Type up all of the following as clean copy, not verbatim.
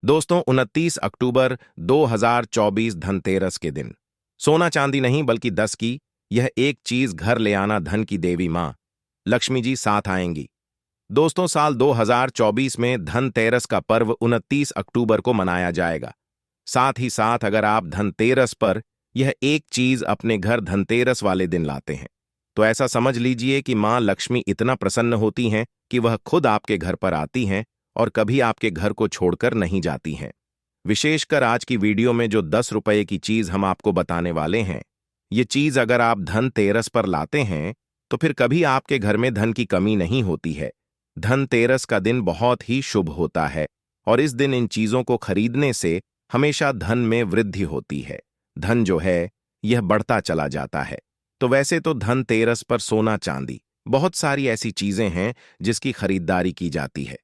दोस्तों 29 अक्टूबर 2024 धनतेरस के दिन सोना चांदी नहीं बल्कि 10 की यह एक चीज घर ले आना धन की देवी मां लक्ष्मी जी साथ आएंगी। दोस्तों साल 2024 में धनतेरस का पर्व 29 अक्टूबर को मनाया जाएगा। साथ ही साथ अगर आप धनतेरस पर यह एक चीज अपने घर धनतेरस वाले दिन लाते हैं तो ऐसा समझ लीजिए कि मां लक्ष्मी इतना प्रसन्न होती हैं कि वह खुद आपके घर पर आती हैं और कभी आपके घर को छोड़कर नहीं जाती हैं। विशेषकर आज की वीडियो में जो 10 रुपए की चीज हम आपको बताने वाले हैं, ये चीज अगर आप धनतेरस पर लाते हैं तो फिर कभी आपके घर में धन की कमी नहीं होती है। धनतेरस का दिन बहुत ही शुभ होता है और इस दिन इन चीजों को खरीदने से हमेशा धन में वृद्धि होती है। धन जो है यह बढ़ता चला जाता है। तो वैसे तो धनतेरस पर सोना चांदी बहुत सारी ऐसी चीजें हैं जिसकी खरीदारी की जाती है,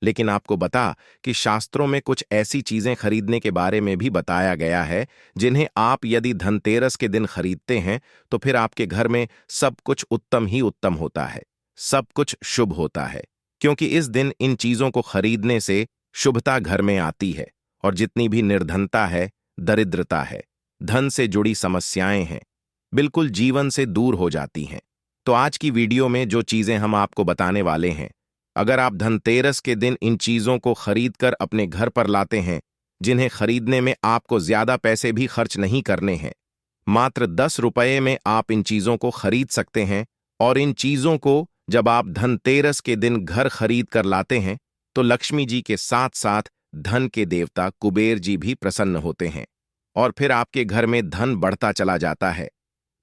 लेकिन आपको बता कि शास्त्रों में कुछ ऐसी चीजें खरीदने के बारे में भी बताया गया है जिन्हें आप यदि धनतेरस के दिन खरीदते हैं तो फिर आपके घर में सब कुछ उत्तम ही उत्तम होता है, सब कुछ शुभ होता है। क्योंकि इस दिन इन चीजों को खरीदने से शुभता घर में आती है और जितनी भी निर्धनता है, दरिद्रता है, धन से जुड़ी समस्याएं हैं, बिल्कुल जीवन से दूर हो जाती हैं। तो आज की वीडियो में जो चीजें हम आपको बताने वाले हैं, अगर आप धनतेरस के दिन इन चीजों को खरीदकर अपने घर पर लाते हैं, जिन्हें खरीदने में आपको ज्यादा पैसे भी खर्च नहीं करने हैं, मात्र 10 रुपये में आप इन चीजों को खरीद सकते हैं। और इन चीजों को जब आप धनतेरस के दिन घर खरीद कर लाते हैं तो लक्ष्मी जी के साथ साथ धन के देवता कुबेर जी भी प्रसन्न होते हैं और फिर आपके घर में धन बढ़ता चला जाता है।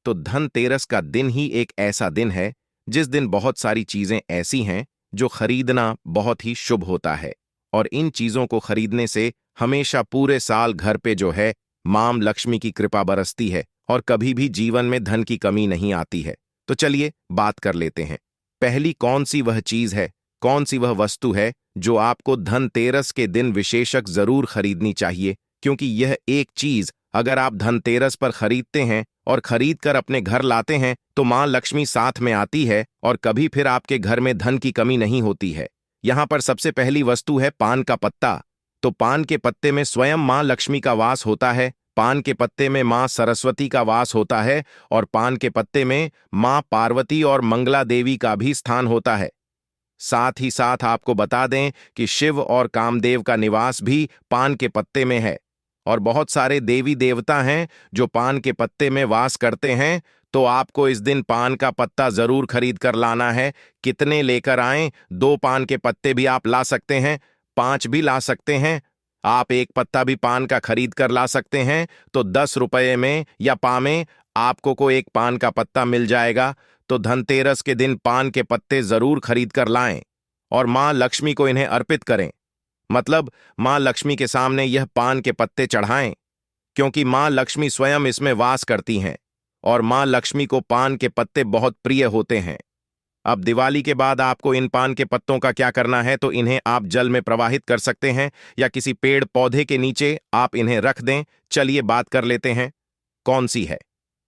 तो धनतेरस का दिन ही एक ऐसा दिन है जिस दिन बहुत सारी चीजें ऐसी हैं जो खरीदना बहुत ही शुभ होता है और इन चीजों को खरीदने से हमेशा पूरे साल घर पे जो है मां लक्ष्मी की कृपा बरसती है और कभी भी जीवन में धन की कमी नहीं आती है। तो चलिए बात कर लेते हैं। पहली कौन सी वह चीज है, कौन सी वह वस्तु है जो आपको धनतेरस के दिन विशेषक जरूर खरीदनी चाहिए, क्योंकि यह एक चीज अगर आप धनतेरस पर खरीदते हैं और खरीद कर अपने घर लाते हैं तो मां लक्ष्मी साथ में आती है और कभी फिर आपके घर में धन की कमी नहीं होती है। यहां पर सबसे पहली वस्तु है पान का पत्ता। तो पान के पत्ते में स्वयं मां लक्ष्मी का वास होता है, पान के पत्ते में मां सरस्वती का वास होता है और पान के पत्ते में मां पार्वती और मंगला देवी का भी स्थान होता है। साथ ही साथ आपको बता दें कि शिव और कामदेव का निवास भी पान के पत्ते में है और बहुत सारे देवी देवता हैं जो पान के पत्ते में वास करते हैं। तो आपको इस दिन पान का पत्ता जरूर खरीद कर लाना है। कितने लेकर आएं? 2 पान के पत्ते भी आप ला सकते हैं, 5 भी ला सकते हैं, आप एक पत्ता भी पान का खरीद कर ला सकते हैं। तो 10 रुपये में या पामे आपको को एक पान का पत्ता मिल जाएगा। तो धनतेरस के दिन पान के पत्ते जरूर खरीद कर लाएं और मां लक्ष्मी को इन्हें अर्पित करें, मतलब मां लक्ष्मी के सामने यह पान के पत्ते चढ़ाएं, क्योंकि मां लक्ष्मी स्वयं इसमें वास करती हैं और मां लक्ष्मी को पान के पत्ते बहुत प्रिय होते हैं। अब दिवाली के बाद आपको इन पान के पत्तों का क्या करना है, तो इन्हें आप जल में प्रवाहित कर सकते हैं या किसी पेड़ पौधे के नीचे आप इन्हें रख दें। चलिए बात कर लेते हैं कौन सी है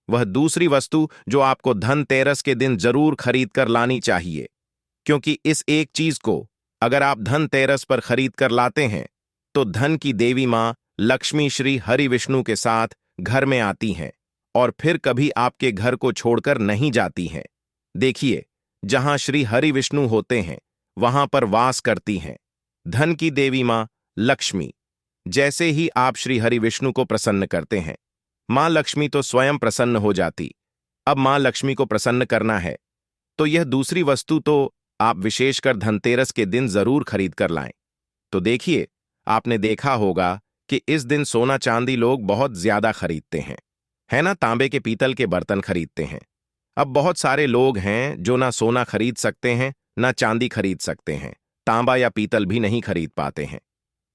वह दूसरी वस्तु जो आपको धनतेरस के दिन जरूर खरीद कर लानी चाहिए, क्योंकि इस एक चीज को अगर आप धनतेरस पर खरीद कर लाते हैं तो धन की देवी मां लक्ष्मी श्री हरि विष्णु के साथ घर में आती हैं और फिर कभी आपके घर को छोड़कर नहीं जाती हैं। देखिए, जहां श्री हरि विष्णु होते हैं वहां पर वास करती हैं धन की देवी मां लक्ष्मी। जैसे ही आप श्री हरि विष्णु को प्रसन्न करते हैं, मां लक्ष्मी तो स्वयं प्रसन्न हो जाती। अब मां लक्ष्मी को प्रसन्न करना है तो यह दूसरी वस्तु तो आप विशेषकर धनतेरस के दिन जरूर खरीद कर लाएं। तो देखिए, आपने देखा होगा कि इस दिन सोना चांदी लोग बहुत ज्यादा खरीदते हैं, है ना? तांबे के पीतल के बर्तन खरीदते हैं। अब बहुत सारे लोग हैं जो ना सोना खरीद सकते हैं ना चांदी खरीद सकते हैं, तांबा या पीतल भी नहीं खरीद पाते हैं।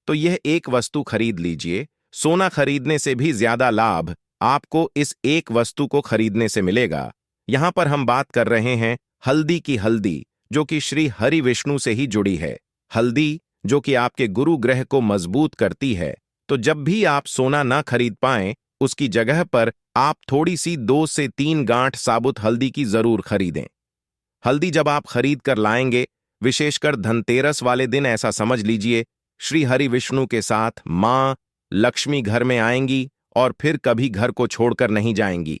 तो यह एक वस्तु खरीद लीजिए। सोना खरीदने से भी ज्यादा लाभ आपको इस एक वस्तु को खरीदने से मिलेगा। यहां पर हम बात कर रहे हैं हल्दी की, हल्दी जो कि श्री हरि विष्णु से ही जुड़ी है, हल्दी जो कि आपके गुरु ग्रह को मजबूत करती है। तो जब भी आप सोना ना खरीद पाएं, उसकी जगह पर आप थोड़ी सी 2 से 3 गांठ साबुत हल्दी की जरूर खरीदें। हल्दी जब आप खरीद कर लाएंगे, विशेषकर धनतेरस वाले दिन, ऐसा समझ लीजिए श्री हरि विष्णु के साथ मां लक्ष्मी घर में आएंगी और फिर कभी घर को छोड़कर नहीं जाएंगी।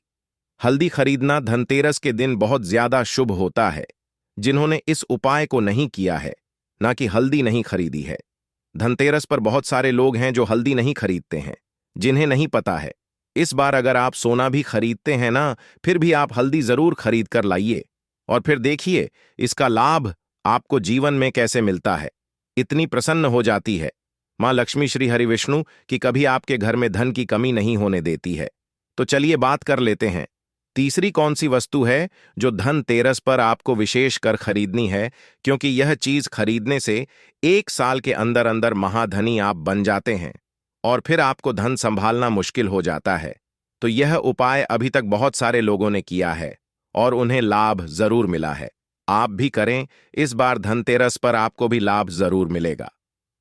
हल्दी खरीदना धनतेरस के दिन बहुत ज्यादा शुभ होता है। जिन्होंने इस उपाय को नहीं किया है, ना कि हल्दी नहीं खरीदी है, धनतेरस पर बहुत सारे लोग हैं जो हल्दी नहीं खरीदते हैं, जिन्हें नहीं पता है। इस बार अगर आप सोना भी खरीदते हैं ना, फिर भी आप हल्दी जरूर खरीद कर लाइए और फिर देखिए इसका लाभ आपको जीवन में कैसे मिलता है। इतनी प्रसन्न हो जाती है मां लक्ष्मी श्री हरि विष्णु कि कभी आपके घर में धन की कमी नहीं होने देती है। तो चलिए बात कर लेते हैं, तीसरी कौन सी वस्तु है जो धनतेरस पर आपको विशेष कर खरीदनी है, क्योंकि यह चीज खरीदने से 1 साल के अंदर अंदर महाधनी आप बन जाते हैं और फिर आपको धन संभालना मुश्किल हो जाता है। तो यह उपाय अभी तक बहुत सारे लोगों ने किया है और उन्हें लाभ जरूर मिला है। आप भी करें, इस बार धनतेरस पर आपको भी लाभ जरूर मिलेगा।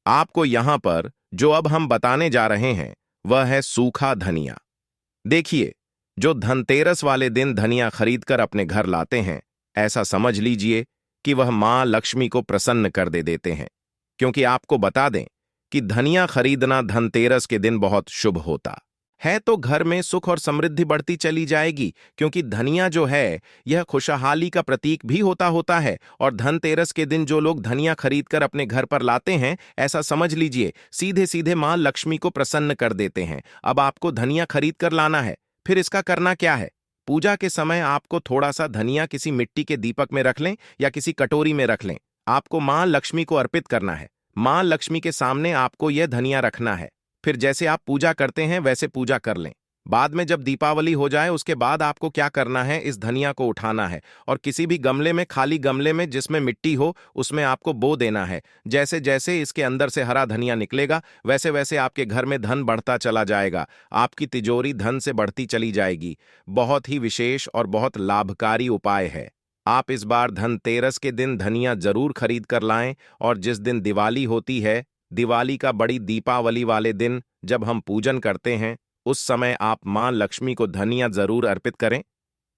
आपको यहां पर जो अब हम बताने जा रहे हैं वह है सूखा धनिया। देखिए, जो धनतेरस वाले दिन धनिया खरीदकर अपने घर लाते हैं, ऐसा समझ लीजिए कि वह मां लक्ष्मी को प्रसन्न कर देते हैं, क्योंकि आपको बता दें कि धनिया खरीदना धनतेरस के दिन बहुत शुभ होता है। तो घर में सुख और समृद्धि बढ़ती चली जाएगी, क्योंकि धनिया जो है यह खुशहाली का प्रतीक भी होता है। और धनतेरस के दिन जो लोग धनिया खरीदकर अपने घर पर लाते हैं, ऐसा समझ लीजिए सीधे सीधे मां लक्ष्मी को प्रसन्न कर देते हैं। अब आपको धनिया खरीद कर लाना है, फिर इसका करना क्या है? पूजा के समय आपको थोड़ा सा धनिया किसी मिट्टी के दीपक में रख लें या किसी कटोरी में रख लें। आपको मां लक्ष्मी को अर्पित करना है। मां लक्ष्मी के सामने आपको यह धनिया रखना है। फिर जैसे आप पूजा करते हैं वैसे पूजा कर लें। बाद में जब दीपावली हो जाए उसके बाद आपको क्या करना है, इस धनिया को उठाना है और किसी भी गमले में, खाली गमले में जिसमें मिट्टी हो, उसमें आपको बो देना है। जैसे जैसे इसके अंदर से हरा धनिया निकलेगा वैसे वैसे आपके घर में धन बढ़ता चला जाएगा। आपकी तिजोरी धन से बढ़ती चली जाएगी। बहुत ही विशेष और बहुत लाभकारी उपाय है। आप इस बार धनतेरस के दिन धनिया जरूर खरीद कर लाएं और जिस दिन दिवाली होती है, दिवाली का बड़ी दीपावली वाले दिन जब हम पूजन करते हैं, उस समय आप मां लक्ष्मी को धनिया जरूर अर्पित करें।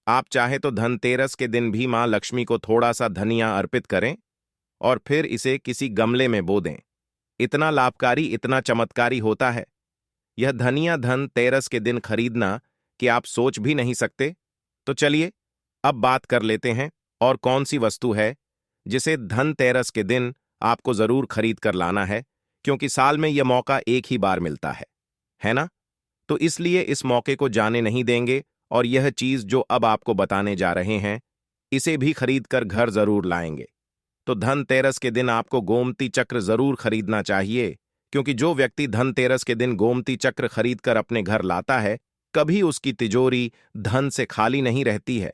आप चाहे तो धनतेरस के दिन भी मां लक्ष्मी को थोड़ा सा धनिया अर्पित करें और फिर इसे किसी गमले में बो दें। इतना लाभकारी, इतना चमत्कारी होता है यह धनिया धनतेरस के दिन खरीदना कि आप सोच भी नहीं सकते। तो चलिए अब बात कर लेते हैं और कौन सी वस्तु है जिसे धनतेरस के दिन आपको जरूर खरीद कर लाना है, क्योंकि साल में यह मौका एक ही बार मिलता है ना? तो इसलिए इस मौके को जाने नहीं देंगे और यह चीज जो अब आपको बताने जा रहे हैं, इसे भी खरीद कर घर जरूर लाएंगे। तो धनतेरस के दिन आपको गोमती चक्र जरूर खरीदना चाहिए, क्योंकि जो व्यक्ति धनतेरस के दिन गोमती चक्र खरीद कर अपने घर लाता है, कभी उसकी तिजोरी धन से खाली नहीं रहती है।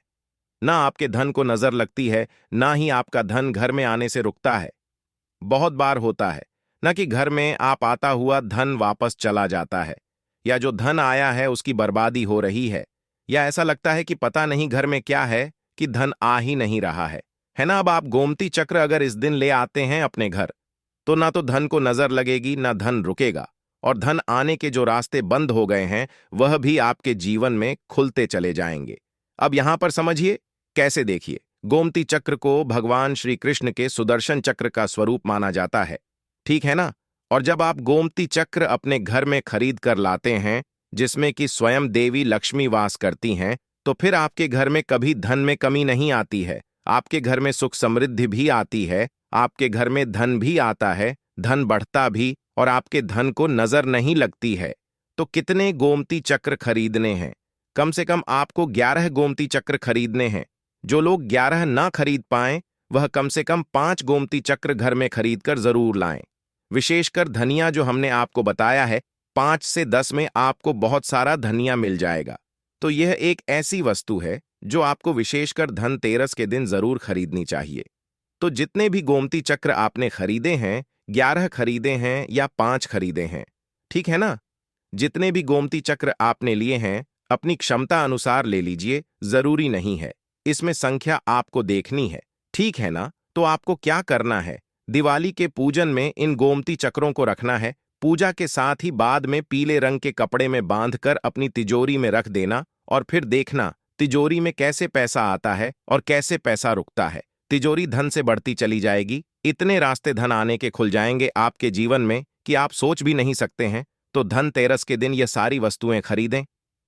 ना आपके धन को नजर लगती है, ना ही आपका धन घर में आने से रुकता है। बहुत बार होता है ना कि घर में आप आता हुआ धन वापस चला जाता है, या जो धन आया है उसकी बर्बादी हो रही है, या ऐसा लगता है कि पता नहीं घर में क्या है कि धन आ ही नहीं रहा है ना? अब आप गोमती चक्र अगर इस दिन ले आते हैं अपने घर, तो ना तो धन को नजर लगेगी, ना धन रुकेगा, और धन आने के जो रास्ते बंद हो गए हैं वह भी आपके जीवन में खुलते चले जाएंगे। अब यहां पर समझिए कैसे। देखिए, गोमती चक्र को भगवान श्री कृष्ण के सुदर्शन चक्र का स्वरूप माना जाता है, ठीक है ना? और जब आप गोमती चक्र अपने घर में खरीद कर लाते हैं, जिसमें कि स्वयं देवी लक्ष्मी वास करती हैं, तो फिर आपके घर में कभी धन में कमी नहीं आती है। आपके घर में सुख समृद्धि भी आती है, आपके घर में धन भी आता है, धन बढ़ता भी, और आपके धन को नजर नहीं लगती है। तो कितने गोमती चक्र खरीदने हैं? कम से कम आपको 11 गोमती चक्र खरीदने हैं। जो लोग 11 ना खरीद पाएं, वह कम से कम 5 गोमती चक्र घर में खरीद कर जरूर लाएं। विशेषकर धनिया जो हमने आपको बताया है, 5 से 10 में आपको बहुत सारा धनिया मिल जाएगा। तो यह एक ऐसी वस्तु है जो आपको विशेषकर धनतेरस के दिन जरूर खरीदनी चाहिए। तो जितने भी गोमती चक्र आपने खरीदे हैं, 11 खरीदे हैं या 5 खरीदे हैं, ठीक है ना? जितने भी गोमती चक्र आपने लिए हैं, अपनी क्षमता अनुसार ले लीजिए, जरूरी नहीं है। इसमें संख्या आपको देखनी है, ठीक है ना? तो आपको क्या करना है, दिवाली के पूजन में इन गोमती चक्रों को रखना है। पूजा के साथ ही बाद में पीले रंग के कपड़े में बांधकर अपनी तिजोरी में रख देना और फिर देखना तिजोरी में कैसे पैसा आता है और कैसे पैसा रुकता है। तिजोरी धन से बढ़ती चली जाएगी। इतने रास्ते धन आने के खुल जाएंगे आपके जीवन में कि आप सोच भी नहीं सकते हैं, तो धनतेरस के दिन ये सारी वस्तुएं खरीदें।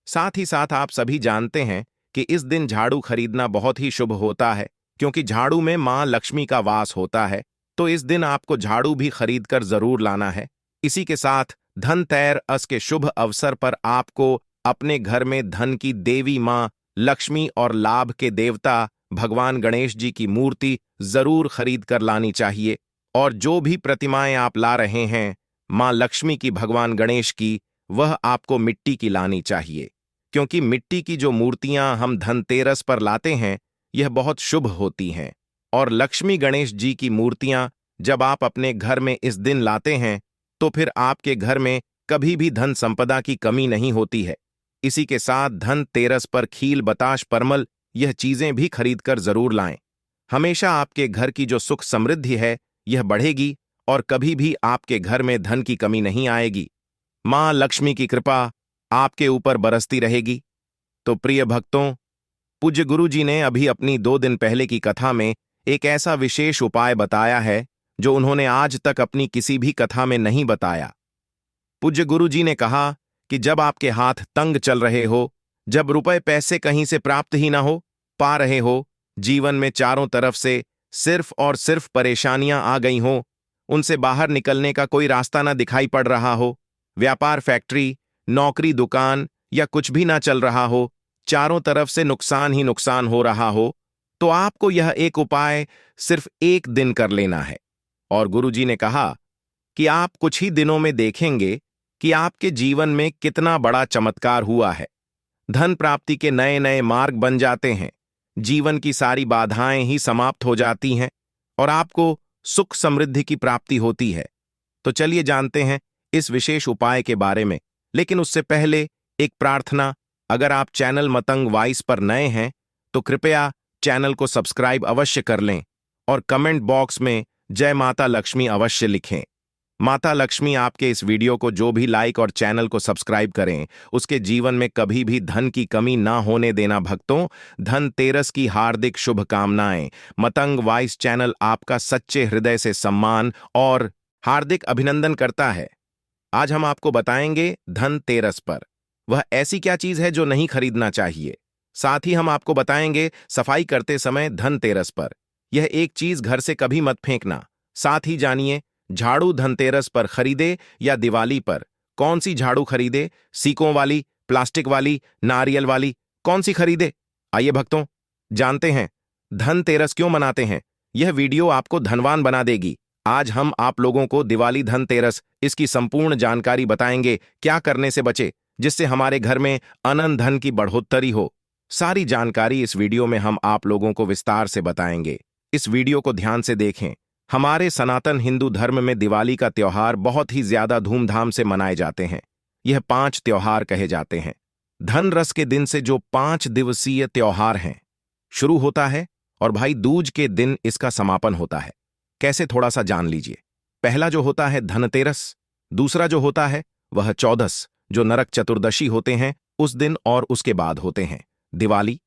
साथ ही साथ आप सभी जानते हैं कि इस दिन झाड़ू खरीदना बहुत ही शुभ होता है, क्योंकि झाड़ू में मां लक्ष्मी का वास होता है। तो इस दिन आपको झाड़ू भी खरीद कर जरूर लाना है। इसी के साथ धनतेरस के शुभ अवसर पर आपको अपने घर में धन की देवी मां लक्ष्मी और लाभ के देवता भगवान गणेश जी की मूर्ति जरूर खरीद कर लानी चाहिए। और जो भी प्रतिमाएं आप ला रहे हैं मां लक्ष्मी की, भगवान गणेश की, वह आपको मिट्टी की लानी चाहिए, क्योंकि मिट्टी की जो मूर्तियां हम धनतेरस पर लाते हैं यह बहुत शुभ होती हैं। और लक्ष्मी गणेश जी की मूर्तियां जब आप अपने घर में इस दिन लाते हैं तो फिर आपके घर में कभी भी धन संपदा की कमी नहीं होती है। इसी के साथ धनतेरस पर खील, बताश, परमल यह चीजें भी खरीद कर जरूर लाएं। हमेशा आपके घर की जो सुख समृद्धि है यह बढ़ेगी और कभी भी आपके घर में धन की कमी नहीं आएगी। मां लक्ष्मी की कृपा आपके ऊपर बरसती रहेगी। तो प्रिय भक्तों, पूज्य गुरु जी ने अभी अपनी 2 दिन पहले की कथा में एक ऐसा विशेष उपाय बताया है जो उन्होंने आज तक अपनी किसी भी कथा में नहीं बताया। पूज्य गुरु जी ने कहा कि जब आपके हाथ तंग चल रहे हो, जब रुपए पैसे कहीं से प्राप्त ही ना हो पा रहे हो, जीवन में चारों तरफ से सिर्फ और सिर्फ परेशानियां आ गई हों, उनसे बाहर निकलने का कोई रास्ता ना दिखाई पड़ रहा हो, व्यापार, फैक्ट्री, नौकरी, दुकान या कुछ भी ना चल रहा हो, चारों तरफ से नुकसान ही नुकसान हो रहा हो, तो आपको यह एक उपाय सिर्फ 1 दिन कर लेना है। और गुरुजी ने कहा कि आप कुछ ही दिनों में देखेंगे कि आपके जीवन में कितना बड़ा चमत्कार हुआ है। धन प्राप्ति के नए नए मार्ग बन जाते हैं, जीवन की सारी बाधाएं ही समाप्त हो जाती हैं और आपको सुख समृद्धि की प्राप्ति होती है। तो चलिए जानते हैं इस विशेष उपाय के बारे में। लेकिन उससे पहले एक प्रार्थना, अगर आप चैनल मतंग वॉइस पर नए हैं तो कृपया चैनल को सब्सक्राइब अवश्य कर लें और कमेंट बॉक्स में जय माता लक्ष्मी अवश्य लिखें। माता लक्ष्मी आपके इस वीडियो को जो भी लाइक और चैनल को सब्सक्राइब करें उसके जीवन में कभी भी धन की कमी ना होने देना। भक्तों, धनतेरस की हार्दिक शुभकामनाएं। मतंग वॉइस चैनल आपका सच्चे हृदय से सम्मान और हार्दिक अभिनंदन करता है। आज हम आपको बताएंगे धनतेरस पर वह ऐसी क्या चीज है जो नहीं खरीदना चाहिए। साथ ही हम आपको बताएंगे सफाई करते समय धनतेरस पर यह एक चीज घर से कभी मत फेंकना। साथ ही जानिए झाड़ू धनतेरस पर खरीदे या दिवाली पर, कौन सी झाड़ू खरीदे, सीकों वाली, प्लास्टिक वाली, नारियल वाली, कौन सी खरीदे। आइए भक्तों, जानते हैं धनतेरस क्यों मनाते हैं। यह वीडियो आपको धनवान बना देगी। आज हम आप लोगों को दिवाली, धनतेरस, इसकी संपूर्ण जानकारी बताएंगे। क्या करने से बचे जिससे हमारे घर में अनंत धन की बढ़ोतरी हो। सारी जानकारी इस वीडियो में हम आप लोगों को विस्तार से बताएंगे। इस वीडियो को ध्यान से देखें। हमारे सनातन हिंदू धर्म में दिवाली का त्योहार बहुत ही ज्यादा धूमधाम से मनाए जाते हैं। यह 5 त्योहार कहे जाते हैं। धन रस के दिन से जो 5 दिवसीय त्योहार हैं शुरू होता है और भाई दूज के दिन इसका समापन होता है। कैसे, थोड़ा सा जान लीजिए। पहला जो होता है धनतेरस, दूसरा जो होता है वह चौदस, जो नरक चतुर्दशी होते हैं उस दिन, और उसके बाद होते हैं दिवाली,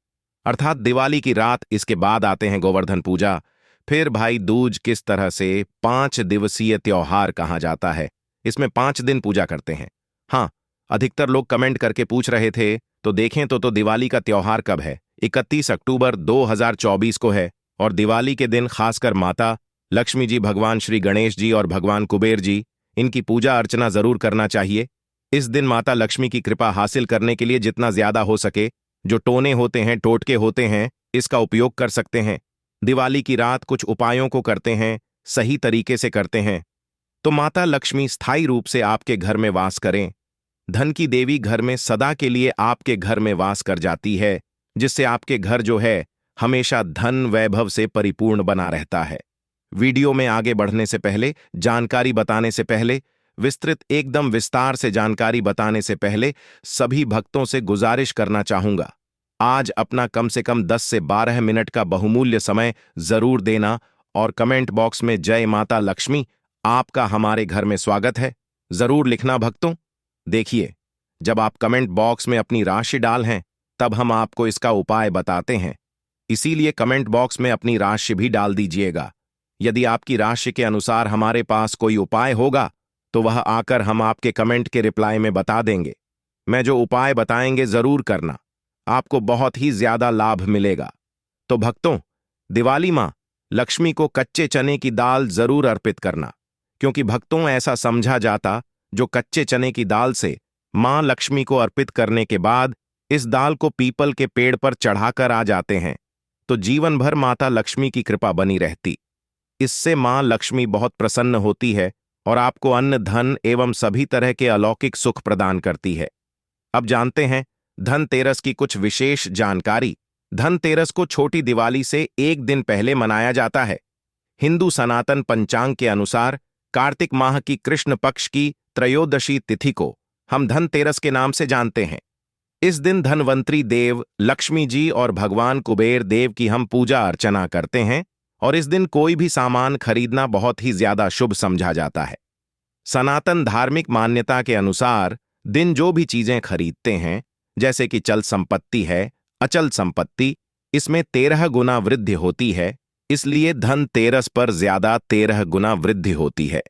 अर्थात दिवाली की रात। इसके बाद आते हैं गोवर्धन पूजा। फिर भाई दूज। किस तरह से 5 दिवसीय त्योहार कहा जाता है। इसमें 5 दिन पूजा करते हैं। हाँ, अधिकतर लोग कमेंट करके पूछ रहे थे, तो देखें तो दिवाली का त्योहार कब है। 31 अक्टूबर 2024 को है। और दिवाली के दिन खासकर माता लक्ष्मी जी, भगवान श्री गणेश जी और भगवान कुबेर जी, इनकी पूजा अर्चना जरूर करना चाहिए। इस दिन माता लक्ष्मी की कृपा हासिल करने के लिए जितना ज्यादा हो सके जो टोने होते हैं, टोटके होते हैं, इसका उपयोग कर सकते हैं। दिवाली की रात कुछ उपायों को करते हैं, सही तरीके से करते हैं तो माता लक्ष्मी स्थायी रूप से आपके घर में वास करें। धन की देवी घर में सदा के लिए आपके घर में वास कर जाती है, जिससे आपके घर जो है हमेशा धन वैभव से परिपूर्ण बना रहता है। वीडियो में आगे बढ़ने से पहले, जानकारी बताने से पहले, विस्तृत एकदम विस्तार से जानकारी बताने से पहले सभी भक्तों से गुजारिश करना चाहूंगा, आज अपना कम से कम 10 से 12 मिनट का बहुमूल्य समय जरूर देना और कमेंट बॉक्स में जय माता लक्ष्मी, आपका हमारे घर में स्वागत है, जरूर लिखना भक्तों। देखिए, जब आप कमेंट बॉक्स में अपनी राशि डाल हैं तब हम आपको इसका उपाय बताते हैं, इसीलिए कमेंट बॉक्स में अपनी राशि भी डाल दीजिएगा। यदि आपकी राशि के अनुसार हमारे पास कोई उपाय होगा तो वह आकर हम आपके कमेंट के रिप्लाई में बता देंगे। मैं जो उपाय बताएंगे जरूर करना, आपको बहुत ही ज्यादा लाभ मिलेगा। तो भक्तों, दिवाली मां लक्ष्मी को कच्चे चने की दाल जरूर अर्पित करना, क्योंकि भक्तों ऐसा समझा जाता जो कच्चे चने की दाल से मां लक्ष्मी को अर्पित करने के बाद इस दाल को पीपल के पेड़ पर चढ़ाकर आ जाते हैं तो जीवन भर माता लक्ष्मी की कृपा बनी रहती। इससे मां लक्ष्मी बहुत प्रसन्न होती है और आपको अन्न, धन एवं सभी तरह के अलौकिक सुख प्रदान करती है। अब जानते हैं धनतेरस की कुछ विशेष जानकारी। धनतेरस को छोटी दिवाली से एक दिन पहले मनाया जाता है। हिंदू सनातन पंचांग के अनुसार कार्तिक माह की कृष्ण पक्ष की त्रयोदशी तिथि को हम धनतेरस के नाम से जानते हैं। इस दिन धनवंतरी देव लक्ष्मी जी और भगवान कुबेर देव की हम पूजा अर्चना करते हैं और इस दिन कोई भी सामान खरीदना बहुत ही ज्यादा शुभ समझा जाता है। सनातन धार्मिक मान्यता के अनुसार दिन जो भी चीजें खरीदते हैं, जैसे कि चल संपत्ति है, अचल संपत्ति, इसमें 13 गुना वृद्धि होती है, इसलिए धनतेरस पर ज्यादा 13 गुना वृद्धि होती है।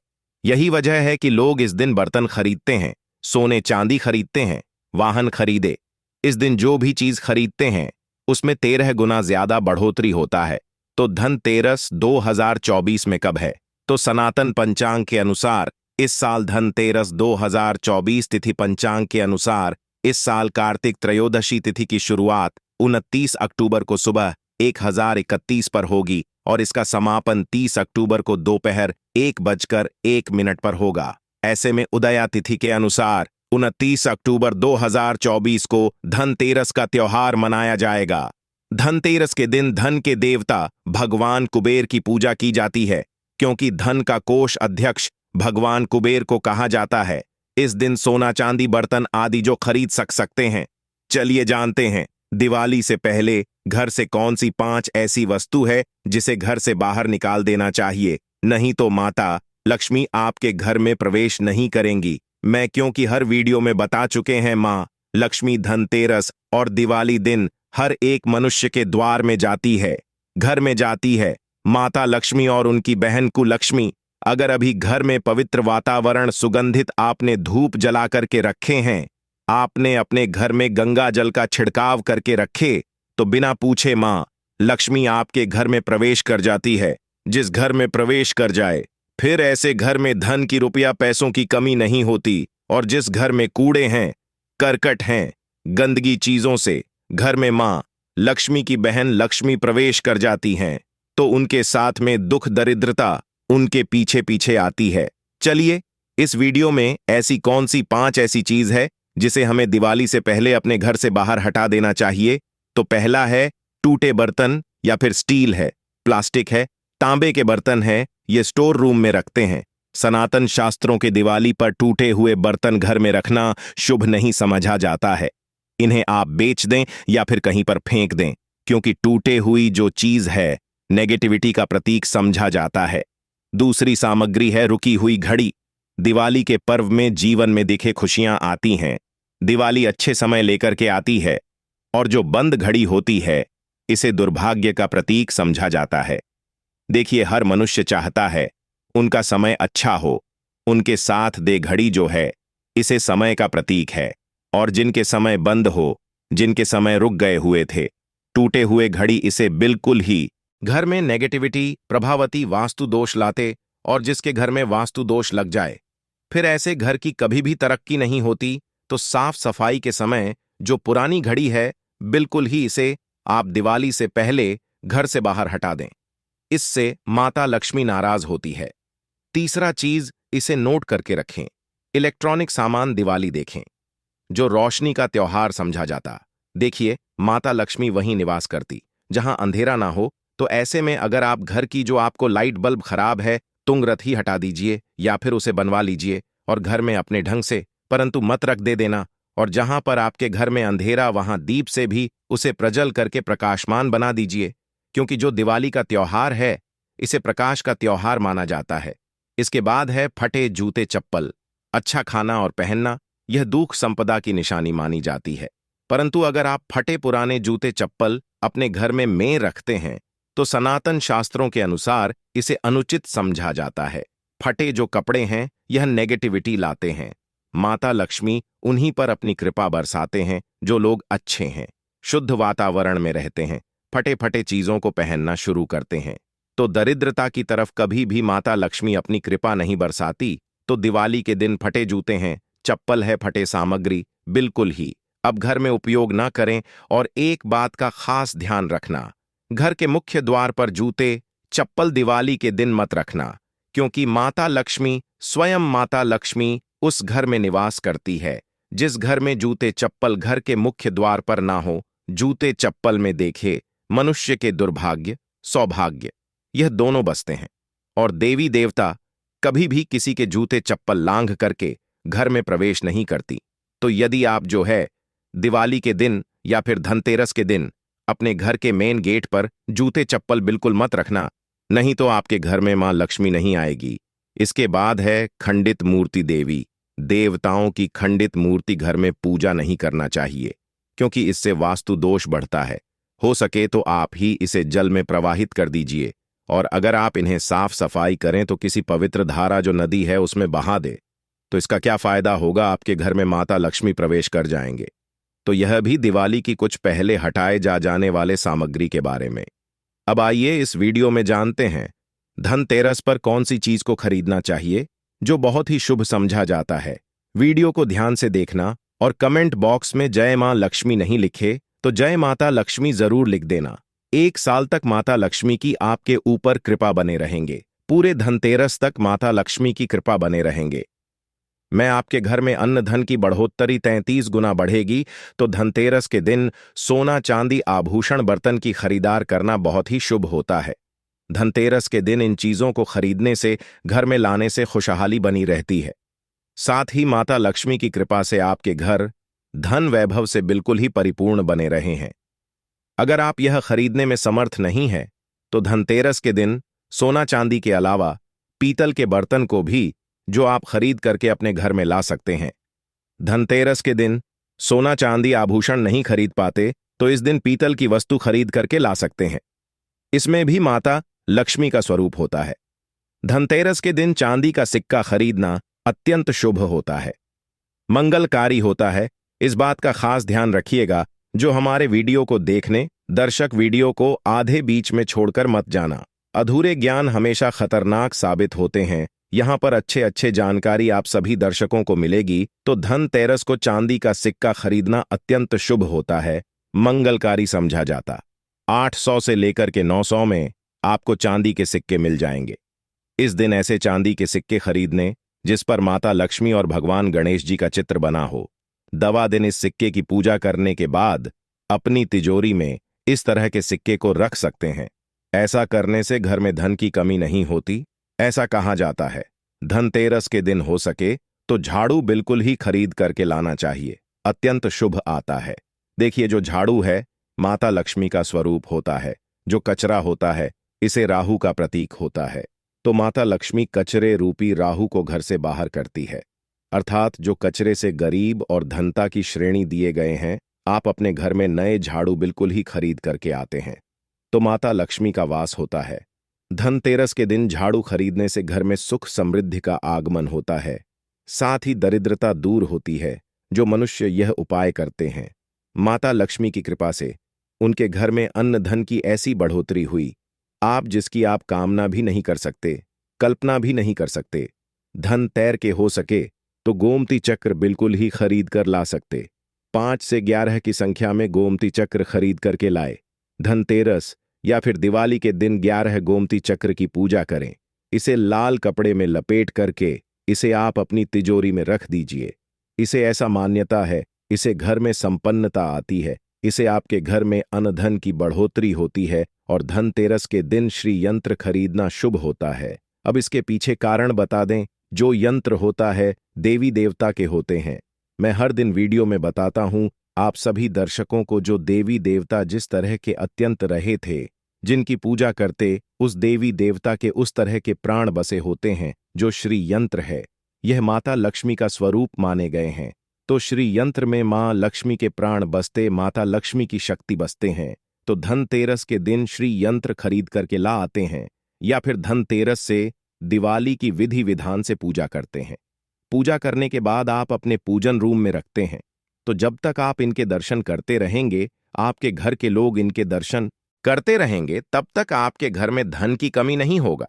यही वजह है कि लोग इस दिन बर्तन खरीदते हैं, सोने चांदी खरीदते हैं, वाहन खरीदे। इस दिन जो भी चीज खरीदते हैं उसमें 13 गुना ज्यादा बढ़ोतरी होता है। तो धनतेरस 2024 में कब है? तो सनातन पंचांग के अनुसार इस साल धनतेरस 2024 तिथि पंचांग के अनुसार इस साल कार्तिक त्रयोदशी तिथि की शुरुआत 29 अक्टूबर को सुबह 1031 पर होगी और इसका समापन 30 अक्टूबर को दोपहर 1:01 पर होगा। ऐसे में उदया तिथि के अनुसार 29 अक्टूबर 2024 को धनतेरस का त्योहार मनाया जाएगा। धनतेरस के दिन धन के देवता भगवान कुबेर की पूजा की जाती है, क्योंकि धन का कोष अध्यक्ष भगवान कुबेर को कहा जाता है। इस दिन सोना चांदी बर्तन आदि जो खरीद सकते हैं। चलिए जानते हैं दिवाली से पहले घर से कौन सी 5 ऐसी वस्तु है जिसे घर से बाहर निकाल देना चाहिए, नहीं तो माता लक्ष्मी आपके घर में प्रवेश नहीं करेंगी। मैं क्योंकि हर वीडियो में बता चुके हैं, मां लक्ष्मी धनतेरस और दिवाली दिन हर एक मनुष्य के द्वार में जाती है, घर में जाती है। माता लक्ष्मी और उनकी बहन कुलक्ष्मी, अगर अभी घर में पवित्र वातावरण सुगंधित आपने धूप जला करके रखे हैं, आपने अपने घर में गंगा जल का छिड़काव करके रखे, तो बिना पूछे मां लक्ष्मी आपके घर में प्रवेश कर जाती है। जिस घर में प्रवेश कर जाए फिर ऐसे घर में धन की, रुपया, पैसों की कमी नहीं होती। और जिस घर में कूड़े हैं, करकट हैं, गंदगी चीजों से घर में मां लक्ष्मी की बहन लक्ष्मी प्रवेश कर जाती हैं, तो उनके साथ में दुख दरिद्रता उनके पीछे पीछे आती है। चलिए इस वीडियो में ऐसी कौन सी 5 ऐसी चीज है जिसे हमें दिवाली से पहले अपने घर से बाहर हटा देना चाहिए। तो पहला है टूटे बर्तन या फिर स्टील है, प्लास्टिक है, तांबे के बर्तन है, ये स्टोर रूम में रखते हैं। सनातन शास्त्रों के दिवाली पर टूटे हुए बर्तन घर में रखना शुभ नहीं समझा जाता है। इन्हें आप बेच दें या फिर कहीं पर फेंक दें, क्योंकि टूटे हुई जो चीज है नेगेटिविटी का प्रतीक समझा जाता है। दूसरी सामग्री है रुकी हुई घड़ी। दिवाली के पर्व में जीवन में दिखे खुशियां आती हैं। दिवाली अच्छे समय लेकर के आती है और जो बंद घड़ी होती है इसे दुर्भाग्य का प्रतीक समझा जाता है। देखिए, हर मनुष्य चाहता है उनका समय अच्छा हो, उनके साथ दे घड़ी जो है इसे समय का प्रतीक है। और जिनके समय बंद हो, जिनके समय रुक गए हुए थे, टूटे हुए घड़ी इसे बिल्कुल ही घर में नेगेटिविटी, प्रभावती, वास्तु दोष लाते और जिसके घर में वास्तु दोष लग जाए फिर ऐसे घर की कभी भी तरक्की नहीं होती। तो साफ सफाई के समय जो पुरानी घड़ी है बिल्कुल ही इसे आप दिवाली से पहले घर से बाहर हटा दें। इससे माता लक्ष्मी नाराज होती है। तीसरा चीज, इसे नोट करके रखें। इलेक्ट्रॉनिक सामान दिवाली देखें, जो रोशनी का त्योहार समझा जाता। देखिए, माता लक्ष्मी वहीं निवास करती जहां अंधेरा ना हो। तो ऐसे में अगर आप घर की जो आपको लाइट बल्ब खराब है, तुंगरत ही हटा दीजिए या फिर उसे बनवा लीजिए और घर में अपने ढंग से, परंतु मत रख दे देना। और जहां पर आपके घर में अंधेरा वहां दीप से भी उसे प्रज्वल करके प्रकाशमान बना दीजिए, क्योंकि जो दिवाली का त्योहार है इसे प्रकाश का त्योहार माना जाता है। इसके बाद है फटे जूते चप्पल। अच्छा खाना और पहनना यह दुख संपदा की निशानी मानी जाती है, परंतु अगर आप फटे पुराने जूते चप्पल अपने घर में रखते हैं तो सनातन शास्त्रों के अनुसार इसे अनुचित समझा जाता है। फटे जो कपड़े हैं यह नेगेटिविटी लाते हैं। माता लक्ष्मी उन्हीं पर अपनी कृपा बरसाते हैं जो लोग अच्छे हैं, शुद्ध वातावरण में रहते हैं, फटे फटे चीजों को पहनना शुरू करते हैं। तो दरिद्रता की तरफ कभी भी माता लक्ष्मी अपनी कृपा नहीं बरसाती। तो दिवाली के दिन फटे जूते हैं, चप्पल है, फटे सामग्री बिल्कुल ही अब घर में उपयोग ना करें। और एक बात का खास ध्यान रखना, घर के मुख्य द्वार पर जूते चप्पल दिवाली के दिन मत रखना, क्योंकि माता लक्ष्मी स्वयं माता लक्ष्मी उस घर में निवास करती है जिस घर में जूते चप्पल घर के मुख्य द्वार पर ना हो। जूते चप्पल में देखे मनुष्य के दुर्भाग्य सौभाग्य यह दोनों बसते हैं, और देवी देवता कभी भी किसी के जूते चप्पल लांघ करके घर में प्रवेश नहीं करती। तो यदि आप जो है दिवाली के दिन या फिर धनतेरस के दिन अपने घर के मेन गेट पर जूते चप्पल बिल्कुल मत रखना, नहीं तो आपके घर में मां लक्ष्मी नहीं आएगी। इसके बाद है खंडित मूर्ति देवी देवताओं की खंडित मूर्ति घर में पूजा नहीं करना चाहिए, क्योंकि इससे वास्तु दोष बढ़ता है। हो सके तो आप ही इसे जल में प्रवाहित कर दीजिए, और अगर आप इन्हें साफ सफाई करें तो किसी पवित्र धारा जो नदी है उसमें बहा दे, तो इसका क्या फायदा होगा, आपके घर में माता लक्ष्मी प्रवेश कर जाएंगे। तो यह भी दिवाली की कुछ पहले हटाए जाने वाले सामग्री के बारे में। अब आइए इस वीडियो में जानते हैं धनतेरस पर कौन सी चीज को खरीदना चाहिए जो बहुत ही शुभ समझा जाता है। वीडियो को ध्यान से देखना और कमेंट बॉक्स में जय मां लक्ष्मी नहीं लिखे तो जय माता लक्ष्मी जरूर लिख देना। 1 साल तक माता लक्ष्मी की आपके ऊपर कृपा बने रहेंगे। पूरे धनतेरस तक माता लक्ष्मी की कृपा बने रहेंगे। मैं आपके घर में अन्न धन की बढ़ोत्तरी 33 गुना बढ़ेगी। तो धनतेरस के दिन सोना चांदी आभूषण बर्तन की खरीदार करना बहुत ही शुभ होता है। धनतेरस के दिन इन चीजों को खरीदने से घर में लाने से खुशहाली बनी रहती है। साथ ही माता लक्ष्मी की कृपा से आपके घर धन वैभव से बिल्कुल ही परिपूर्ण बने रहे हैं। अगर आप यह खरीदने में समर्थ नहीं है तो धनतेरस के दिन सोना चांदी के अलावा पीतल के बर्तन को भी जो आप खरीद करके अपने घर में ला सकते हैं। धनतेरस के दिन सोना चांदी आभूषण नहीं खरीद पाते तो इस दिन पीतल की वस्तु खरीद करके ला सकते हैं। इसमें भी माता लक्ष्मी का स्वरूप होता है। धनतेरस के दिन चांदी का सिक्का खरीदना अत्यंत शुभ होता है, मंगलकारी होता है। इस बात का खास ध्यान रखिएगा, जो हमारे वीडियो को देखने दर्शक वीडियो को आधे बीच में छोड़कर मत जाना। अधूरे ज्ञान हमेशा खतरनाक साबित होते हैं। यहाँ पर अच्छे जानकारी आप सभी दर्शकों को मिलेगी। तो धनतेरस को चांदी का सिक्का खरीदना अत्यंत शुभ होता है, मंगलकारी समझा जाता। 800 से लेकर के 900 में आपको चांदी के सिक्के मिल जाएंगे। इस दिन ऐसे चांदी के सिक्के खरीदने जिस पर माता लक्ष्मी और भगवान गणेश जी का चित्र बना हो। दवा दिन इस सिक्के की पूजा करने के बाद अपनी तिजोरी में इस तरह के सिक्के को रख सकते हैं। ऐसा करने से घर में धन की कमी नहीं होती, ऐसा कहा जाता है। धनतेरस के दिन हो सके तो झाड़ू बिल्कुल ही खरीद करके लाना चाहिए, अत्यंत शुभ आता है। देखिए, जो झाड़ू है माता लक्ष्मी का स्वरूप होता है, जो कचरा होता है इसे राहु का प्रतीक होता है। तो माता लक्ष्मी कचरे रूपी राहु को घर से बाहर करती है, अर्थात जो कचरे से गरीब और धनता की श्रेणी दिए गए हैं, आप अपने घर में नए झाड़ू बिल्कुल ही खरीद करके आते हैं तो माता लक्ष्मी का वास होता है। धनतेरस के दिन झाड़ू खरीदने से घर में सुख समृद्धि का आगमन होता है, साथ ही दरिद्रता दूर होती है। जो मनुष्य यह उपाय करते हैं, माता लक्ष्मी की कृपा से उनके घर में अन्न धन की ऐसी बढ़ोतरी हुई, आप जिसकी आप कामना भी नहीं कर सकते, कल्पना भी नहीं कर सकते। धन तैर के हो सके तो गोमती चक्र बिल्कुल ही खरीद कर ला सकते। 5 से 11 की संख्या में गोमती चक्र खरीद करके लाए। धनतेरस या फिर दिवाली के दिन 11 गोमती चक्र की पूजा करें। इसे लाल कपड़े में लपेट करके इसे आप अपनी तिजोरी में रख दीजिए। इसे ऐसा मान्यता है, इसे घर में संपन्नता आती है, इसे आपके घर में अन्न धन की बढ़ोतरी होती है। और धनतेरस के दिन श्री यंत्र खरीदना शुभ होता है। अब इसके पीछे कारण बता दें। जो यंत्र होता है देवी देवता के होते हैं। मैं हर दिन वीडियो में बताता हूं आप सभी दर्शकों को, जो देवी देवता जिस तरह के अत्यंत रहे थे, जिनकी पूजा करते उस देवी देवता के उस तरह के प्राण बसे होते हैं। जो श्री यंत्र है यह माता लक्ष्मी का स्वरूप माने गए हैं। तो श्री यंत्र में मां लक्ष्मी के प्राण बसते, माता लक्ष्मी की शक्ति बसते हैं। तो धनतेरस के दिन श्री यंत्र खरीद करके ला आते हैं, या फिर धनतेरस से दिवाली की विधि विधान से पूजा करते हैं। पूजा करने के बाद आप अपने पूजन रूम में रखते हैं। तो जब तक आप इनके दर्शन करते रहेंगे, आपके घर के लोग इनके दर्शन करते रहेंगे, तब तक आपके घर में धन की कमी नहीं होगा।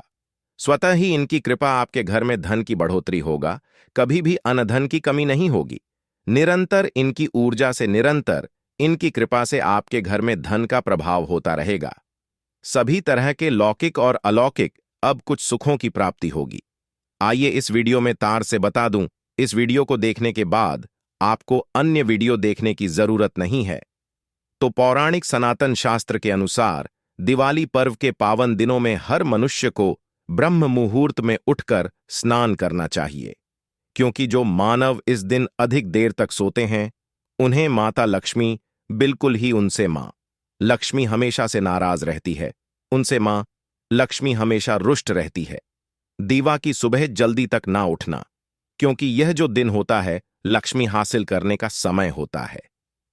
स्वतः ही इनकी कृपा आपके घर में धन की बढ़ोतरी होगा, कभी भी अनधन की कमी नहीं होगी। निरंतर इनकी ऊर्जा से, निरंतर इनकी कृपा से आपके घर में धन का प्रभाव होता रहेगा। सभी तरह के लौकिक और अलौकिक अब कुछ सुखों की प्राप्ति होगी। आइए इस वीडियो में तार से बता दूं, इस वीडियो को देखने के बाद आपको अन्य वीडियो देखने की जरूरत नहीं है। तो पौराणिक सनातन शास्त्र के अनुसार दिवाली पर्व के पावन दिनों में हर मनुष्य को ब्रह्म मुहूर्त में उठकर स्नान करना चाहिए, क्योंकि जो मानव इस दिन अधिक देर तक सोते हैं, उन्हें माता लक्ष्मी बिल्कुल ही उनसे मां लक्ष्मी हमेशा से नाराज रहती है, उनसे मां लक्ष्मी हमेशा रुष्ट रहती है। दीवा की सुबह जल्दी तक ना उठना, क्योंकि यह जो दिन होता है लक्ष्मी हासिल करने का समय होता है।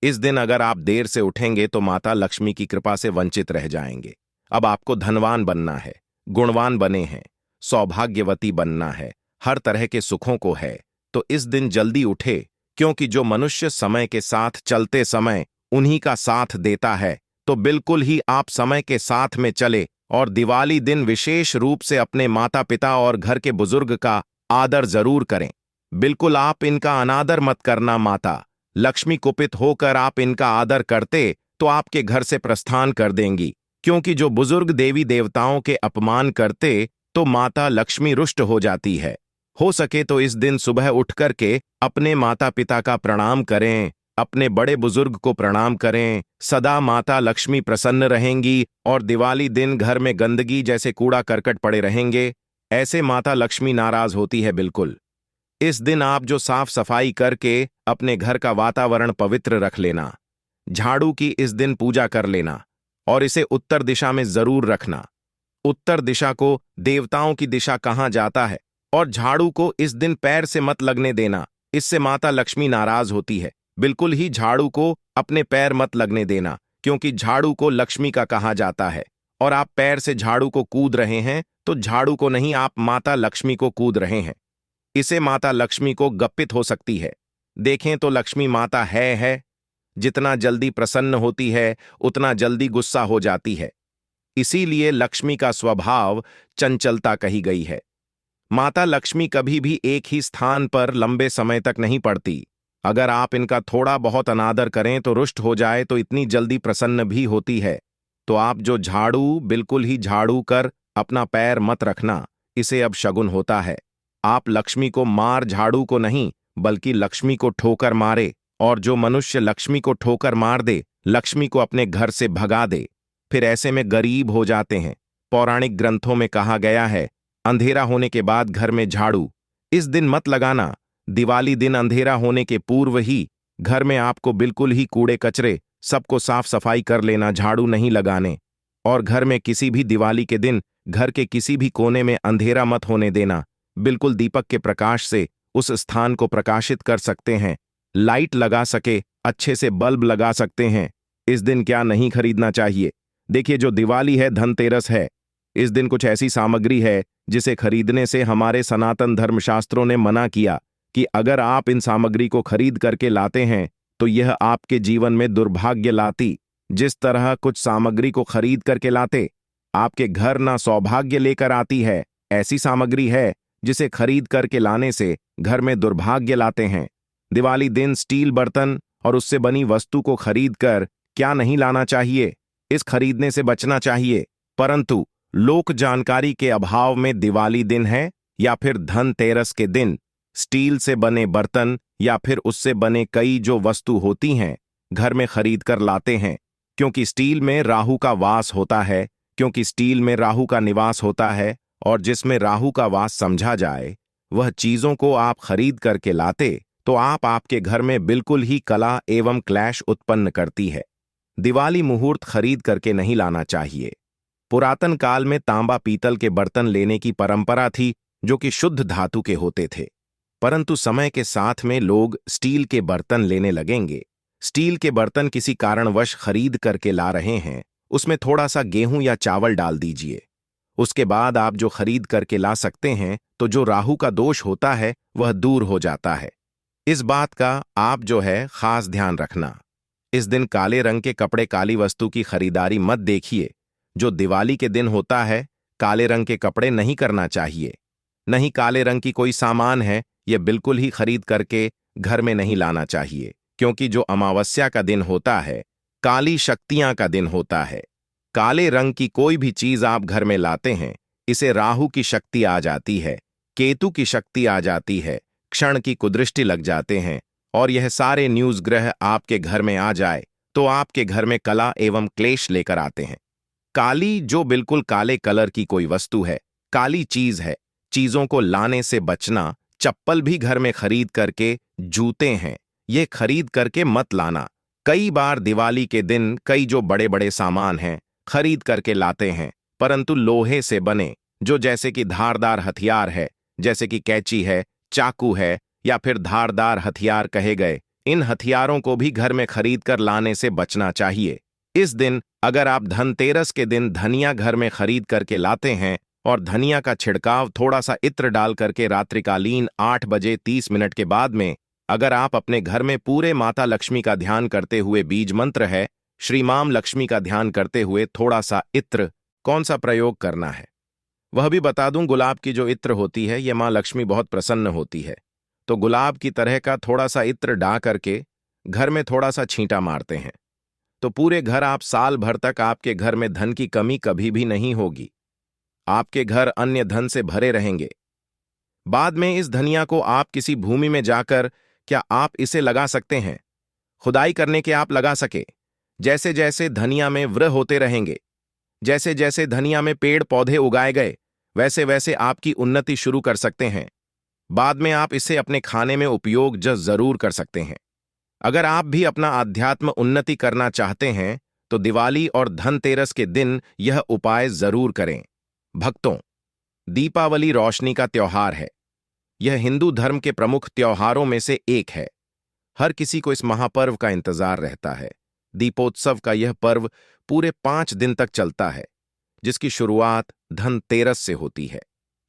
इस दिन अगर आप देर से उठेंगे तो माता लक्ष्मी की कृपा से वंचित रह जाएंगे। अब आपको धनवान बनना है, गुणवान बने हैं, सौभाग्यवती बनना है, हर तरह के सुखों को है, तो इस दिन जल्दी उठे, क्योंकि जो मनुष्य समय के साथ चलते समय उन्हीं का साथ देता है, तो बिल्कुल ही आप समय के साथ में चले और दिवाली दिन विशेष रूप से अपने माता पिता और घर के बुजुर्ग का आदर जरूर करें। बिल्कुल आप इनका अनादर मत करना। माता लक्ष्मी कुपित होकर आप इनका आदर करते तो आपके घर से प्रस्थान कर देंगी, क्योंकि जो बुजुर्ग देवी देवताओं के अपमान करते तो माता लक्ष्मी रुष्ट हो जाती है। हो सके तो इस दिन सुबह उठ करके अपने माता पिता का प्रणाम करें, अपने बड़े बुजुर्ग को प्रणाम करें। सदा माता लक्ष्मी प्रसन्न रहेंगी और दिवाली दिन घर में गंदगी जैसे कूड़ा करकट पड़े रहेंगे, ऐसे माता लक्ष्मी नाराज होती है बिल्कुल। इस दिन आप जो साफ सफाई करके अपने घर का वातावरण पवित्र रख लेना, झाड़ू की इस दिन पूजा कर लेना और इसे उत्तर दिशा में जरूर रखना। उत्तर दिशा को देवताओं की दिशा कहा जाता है और झाड़ू को इस दिन पैर से मत लगने देना, इससे माता लक्ष्मी नाराज होती है। बिल्कुल ही झाड़ू को अपने पैर मत लगने देना, क्योंकि झाड़ू को लक्ष्मी का कहा जाता है और आप पैर से झाड़ू को कूद रहे हैं तो झाड़ू को नहीं, आप माता लक्ष्मी को कूद रहे हैं। इसे माता लक्ष्मी को गप्पित हो सकती है। देखें तो लक्ष्मी माता है, जितना जल्दी प्रसन्न होती है उतना जल्दी गुस्सा हो जाती है। इसीलिए लक्ष्मी का स्वभाव चंचलता कही गई है। माता लक्ष्मी कभी भी एक ही स्थान पर लंबे समय तक नहीं पड़ती। अगर आप इनका थोड़ा बहुत अनादर करें तो रुष्ट हो जाए तो इतनी जल्दी प्रसन्न भी होती है। तो आप जो झाड़ू, बिल्कुल ही झाड़ू कर अपना पैर मत रखना, इसे अब शगुन होता है। आप लक्ष्मी को मार, झाड़ू को नहीं, बल्कि लक्ष्मी को ठोकर मारे, और जो मनुष्य लक्ष्मी को ठोकर मार दे, लक्ष्मी को अपने घर से भगा दे, फिर ऐसे में गरीब हो जाते हैं। पौराणिक ग्रंथों में कहा गया है, अंधेरा होने के बाद घर में झाड़ू इस दिन मत लगाना। दिवाली दिन अंधेरा होने के पूर्व ही घर में आपको बिल्कुल ही कूड़े कचरे सबको साफ सफाई कर लेना, झाड़ू नहीं लगाने। और घर में किसी भी दिवाली के दिन घर के किसी भी कोने में अंधेरा मत होने देना। बिल्कुल दीपक के प्रकाश से उस स्थान को प्रकाशित कर सकते हैं। लाइट लगा सके अच्छे से बल्ब लगा सकते हैं। इस दिन क्या नहीं खरीदना चाहिए? देखिए, जो दिवाली है, धनतेरस है, इस दिन कुछ ऐसी सामग्री है जिसे खरीदने से हमारे सनातन धर्मशास्त्रों ने मना किया कि अगर आप इन सामग्री को खरीद करके लाते हैं तो यह आपके जीवन में दुर्भाग्य लाती। जिस तरह कुछ सामग्री को खरीद करके लाते आपके घर ना सौभाग्य लेकर आती है, ऐसी सामग्री है जिसे खरीद करके लाने से घर में दुर्भाग्य लाते हैं। दिवाली दिन स्टील बर्तन और उससे बनी वस्तु को खरीद कर क्या नहीं लाना चाहिए, इस खरीदने से बचना चाहिए। परंतु लोक जानकारी के अभाव में दिवाली दिन है या फिर धनतेरस के दिन स्टील से बने बर्तन या फिर उससे बने कई जो वस्तु होती हैं घर में खरीद कर लाते हैं, क्योंकि स्टील में राहु का वास होता है, क्योंकि स्टील में राहु का निवास होता है, और जिसमें राहु का वास समझा जाए वह चीजों को आप खरीद करके लाते तो आपके घर में बिल्कुल ही कला एवं क्लैश उत्पन्न करती है। दिवाली मुहूर्त खरीद करके नहीं लाना चाहिए। पुरातन काल में तांबा पीतल के बर्तन लेने की परंपरा थी जो कि शुद्ध धातु के होते थे, परंतु समय के साथ में लोग स्टील के बर्तन लेने लगेंगे। स्टील के बर्तन किसी कारणवश खरीद करके ला रहे हैं, उसमें थोड़ा सा गेहूं या चावल डाल दीजिए उसके बाद आप जो खरीद करके ला सकते हैं तो जो राहु का दोष होता है वह दूर हो जाता है। इस बात का आप जो है खास ध्यान रखना। इस दिन काले रंग के कपड़े काली वस्तु की खरीदारी मत देखिए। जो दिवाली के दिन होता है काले रंग के कपड़े नहीं करना चाहिए। नहीं काले रंग की कोई सामान है यह बिल्कुल ही खरीद करके घर में नहीं लाना चाहिए, क्योंकि जो अमावस्या का दिन होता है काली शक्तियां का दिन होता है। काले रंग की कोई भी चीज आप घर में लाते हैं इसे राहु की शक्ति आ जाती है, केतु की शक्ति आ जाती है, क्षण की कुदृष्टि लग जाते हैं और यह सारे न्यूज ग्रह आपके घर में आ जाए तो आपके घर में कला एवं क्लेश लेकर आते हैं। काली जो बिल्कुल काले कलर की कोई वस्तु है, काली चीज है, चीजों को लाने से बचना। चप्पल भी घर में खरीद करके, जूते हैं ये खरीद करके मत लाना। कई बार दिवाली के दिन कई जो बड़े बड़े सामान हैं खरीद करके लाते हैं, परंतु लोहे से बने जो जैसे कि धारदार हथियार है, जैसे कि कैंची है, चाकू है या फिर धारदार हथियार कहे गए, इन हथियारों को भी घर में खरीद कर लाने से बचना चाहिए। इस दिन अगर आप धनतेरस के दिन धनिया घर में खरीद करके लाते हैं और धनिया का छिड़काव थोड़ा सा इत्र डाल करके रात्रिकालीन 8 बजे 30 मिनट के बाद में अगर आप अपने घर में पूरे माता लक्ष्मी का ध्यान करते हुए बीज मंत्र है श्री माम लक्ष्मी का ध्यान करते हुए थोड़ा सा इत्र कौन सा प्रयोग करना है वह भी बता दूं। गुलाब की जो इत्र होती है यह मां लक्ष्मी बहुत प्रसन्न होती है, तो गुलाब की तरह का थोड़ा सा इत्र डा करके घर में थोड़ा सा छींटा मारते हैं तो पूरे घर आप साल भर तक आपके घर में धन की कमी कभी भी नहीं होगी। आपके घर अन्य धन से भरे रहेंगे। बाद में इस धनिया को आप किसी भूमि में जाकर क्या आप इसे लगा सकते हैं, खुदाई करने के आप लगा सके। जैसे जैसे धनिया में वृक्ष होते रहेंगे, जैसे जैसे धनिया में पेड़ पौधे उगाए गए, वैसे वैसे आपकी उन्नति शुरू कर सकते हैं। बाद में आप इसे अपने खाने में उपयोग जरूर कर सकते हैं। अगर आप भी अपना आध्यात्म उन्नति करना चाहते हैं तो दिवाली और धनतेरस के दिन यह उपाय जरूर करें। भक्तों, दीपावली रोशनी का त्योहार है। यह हिंदू धर्म के प्रमुख त्योहारों में से एक है। हर किसी को इस महापर्व का इंतजार रहता है। दीपोत्सव का यह पर्व पूरे 5 दिन तक चलता है, जिसकी शुरुआत धनतेरस से होती है।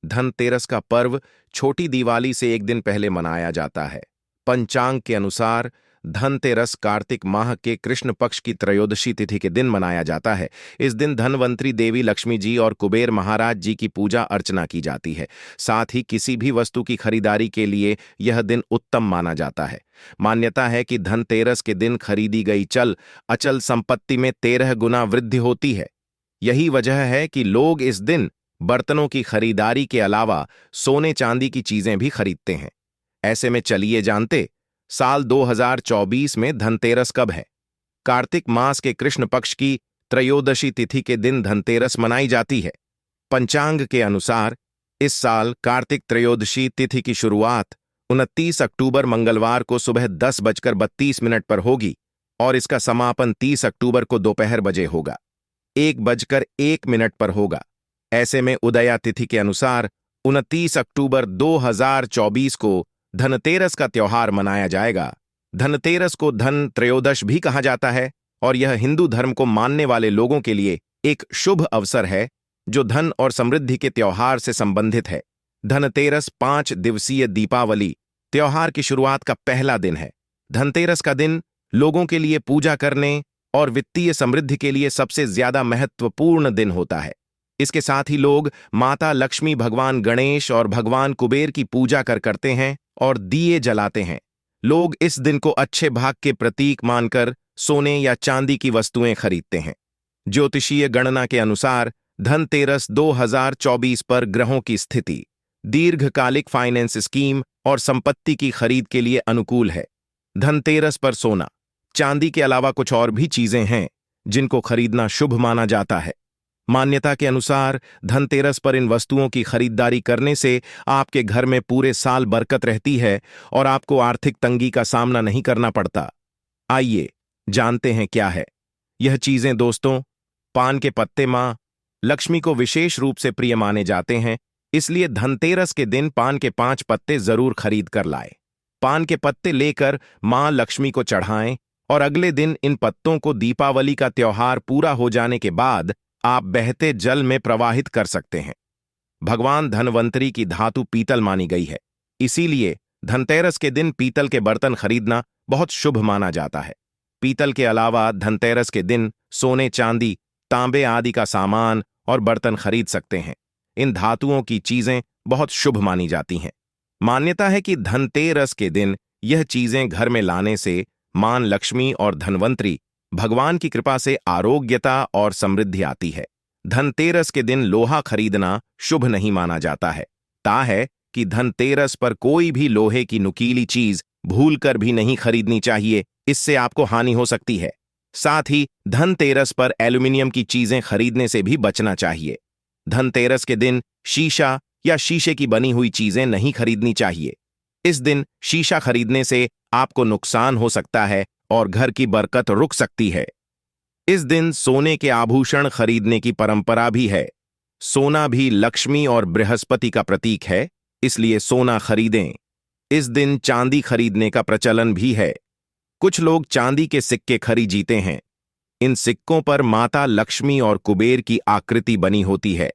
धनतेरस का पर्व छोटी दिवाली से एक दिन पहले मनाया जाता है। पंचांग के अनुसार धनतेरस कार्तिक माह के कृष्ण पक्ष की त्रयोदशी तिथि के दिन मनाया जाता है। इस दिन धनवंतरी देवी लक्ष्मी जी और कुबेर महाराज जी की पूजा अर्चना की जाती है। साथ ही किसी भी वस्तु की खरीदारी के लिए यह दिन उत्तम माना जाता है। मान्यता है कि धनतेरस के दिन खरीदी गई चल अचल संपत्ति में 13 गुना वृद्धि होती है। यही वजह है कि लोग इस दिन बर्तनों की खरीदारी के अलावा सोने चांदी की चीजें भी खरीदते हैं। ऐसे में चलिए जानते साल 2024 में धनतेरस कब है। कार्तिक मास के कृष्ण पक्ष की त्रयोदशी तिथि के दिन धनतेरस मनाई जाती है। पंचांग के अनुसार इस साल कार्तिक त्रयोदशी तिथि की शुरुआत 29 अक्टूबर मंगलवार को सुबह 10:32 पर होगी और इसका समापन 30 अक्टूबर को दोपहर बजे होगा, 1:01 पर होगा। ऐसे में उदया तिथि के अनुसार 29 अक्टूबर 2024 को धनतेरस का त्योहार मनाया जाएगा। धनतेरस को धन त्रयोदश भी कहा जाता है और यह हिंदू धर्म को मानने वाले लोगों के लिए एक शुभ अवसर है जो धन और समृद्धि के त्योहार से संबंधित है। धनतेरस 5 दिवसीय दीपावली त्योहार की शुरुआत का पहला दिन है। धनतेरस का दिन लोगों के लिए पूजा करने और वित्तीय समृद्धि के लिए सबसे ज्यादा महत्वपूर्ण दिन होता है। इसके साथ ही लोग माता लक्ष्मी, भगवान गणेश और भगवान कुबेर की पूजा करते हैं और दिए जलाते हैं। लोग इस दिन को अच्छे भाग के प्रतीक मानकर सोने या चांदी की वस्तुएं खरीदते हैं। ज्योतिषीय गणना के अनुसार धनतेरस 2024 पर ग्रहों की स्थिति दीर्घकालिक फाइनेंस स्कीम और संपत्ति की खरीद के लिए अनुकूल है। धनतेरस पर सोना चांदी के अलावा कुछ और भी चीजें हैं जिनको खरीदना शुभ माना जाता है। मान्यता के अनुसार धनतेरस पर इन वस्तुओं की खरीदारी करने से आपके घर में पूरे साल बरकत रहती है और आपको आर्थिक तंगी का सामना नहीं करना पड़ता। आइए जानते हैं क्या है यह चीजें। दोस्तों, पान के पत्ते मां लक्ष्मी को विशेष रूप से प्रिय माने जाते हैं, इसलिए धनतेरस के दिन पान के 5 पत्ते जरूर खरीद कर लाए। पान के पत्ते लेकर मां लक्ष्मी को चढ़ाएं और अगले दिन इन पत्तों को दीपावली का त्योहार पूरा हो जाने के बाद आप बहते जल में प्रवाहित कर सकते हैं। भगवान धनवंतरी की धातु पीतल मानी गई है, इसीलिए धनतेरस के दिन पीतल के बर्तन खरीदना बहुत शुभ माना जाता है। पीतल के अलावा धनतेरस के दिन सोने, चांदी, तांबे आदि का सामान और बर्तन खरीद सकते हैं। इन धातुओं की चीजें बहुत शुभ मानी जाती हैं। मान्यता है कि धनतेरस के दिन यह चीजें घर में लाने से मां लक्ष्मी और धनवंतरी भगवान की कृपा से आरोग्यता और समृद्धि आती है। धनतेरस के दिन लोहा खरीदना शुभ नहीं माना जाता है। ता है कि धनतेरस पर कोई भी लोहे की नुकीली चीज भूलकर भी नहीं खरीदनी चाहिए, इससे आपको हानि हो सकती है। साथ ही धनतेरस पर एल्यूमिनियम की चीजें खरीदने से भी बचना चाहिए। धनतेरस के दिन शीशा या शीशे की बनी हुई चीजें नहीं खरीदनी चाहिए। इस दिन शीशा खरीदने से आपको नुकसान हो सकता है और घर की बरकत रुक सकती है। इस दिन सोने के आभूषण खरीदने की परंपरा भी है। सोना भी लक्ष्मी और बृहस्पति का प्रतीक है, इसलिए सोना खरीदें। इस दिन चांदी खरीदने का प्रचलन भी है। कुछ लोग चांदी के सिक्के खरीदते हैं। इन सिक्कों पर माता लक्ष्मी और कुबेर की आकृति बनी होती है।